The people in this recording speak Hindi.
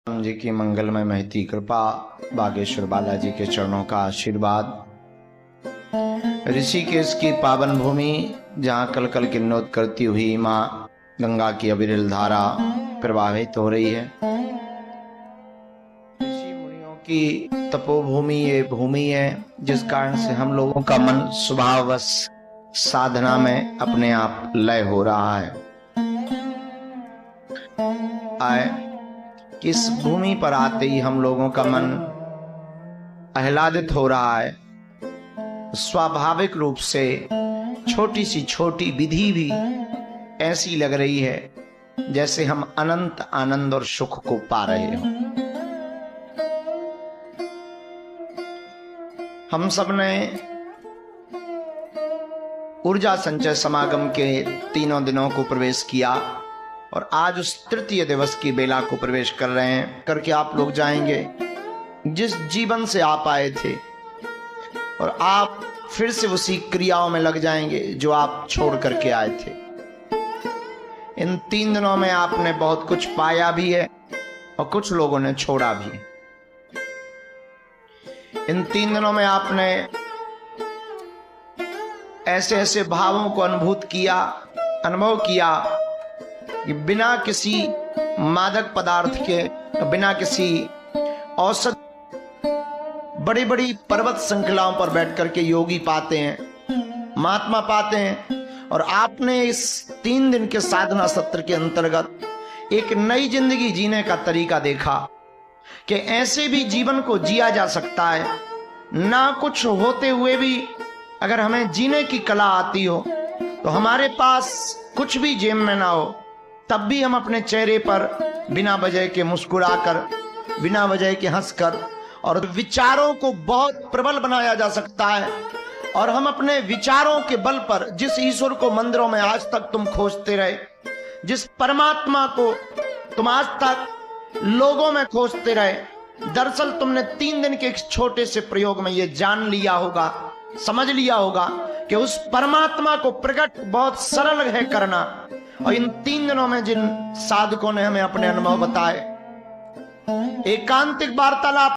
राम जी की मंगलमय महती कृपा, बागेश्वर बालाजी के चरणों का आशीर्वाद, ऋषिकेश की पावन भूमि जहाँ कल कल किन्नौत करती हुई माँ गंगा की अविरल धारा प्रवाहित हो रही है। ऋषि मुनियों की तपोभूमि ये भूमि है जिस कारण से हम लोगों का मन स्वभाववश साधना में अपने आप लय हो रहा है। इस भूमि पर आते ही हम लोगों का मन आह्लादित हो रहा है। स्वाभाविक रूप से छोटी सी छोटी विधि भी ऐसी लग रही है जैसे हम अनंत आनंद और सुख को पा रहे हो। हम सब ने ऊर्जा संचय समागम के तीनों दिनों को प्रवेश किया और आज उस तृतीय दिवस की बेला को प्रवेश कर रहे हैं। करके आप लोग जाएंगे जिस जीवन से आप आए थे और आप फिर से उसी क्रियाओं में लग जाएंगे जो आप छोड़ करके आए थे। इन 3 दिनों में आपने बहुत कुछ पाया भी है और कुछ लोगों ने छोड़ा भी। इन 3 दिनों में आपने ऐसे ऐसे भावों को अनुभव किया कि बिना किसी मादक पदार्थ के, बिना किसी औषध, बड़ी बड़ी पर्वत श्रृंखलाओं पर बैठ करके योगी पाते हैं, महात्मा पाते हैं। और आपने इस 3 दिन के साधना सत्र के अंतर्गत एक नई जिंदगी जीने का तरीका देखा कि ऐसे भी जीवन को जिया जा सकता है। ना कुछ होते हुए भी अगर हमें जीने की कला आती हो तो हमारे पास कुछ भी जेब में ना हो तब भी हम अपने चेहरे पर बिना वजह के मुस्कुराकर, बिना वजह के हंसकर, और विचारों को बहुत प्रबल बनाया जा सकता है। और हम अपने विचारों के बल पर जिस ईश्वर को मंदिरों में आज तक तुम खोजते रहे, जिस परमात्मा को तुम आज तक लोगों में खोजते रहे, दरअसल तुमने 3 दिन के एक छोटे से प्रयोग में यह जान लिया होगा, समझ लिया होगा कि उस परमात्मा को प्रकट बहुत सरल है करना। और इन 3 दिनों में जिन साधकों ने हमें अपने अनुभव बताए, एकांतिक वार्तालाप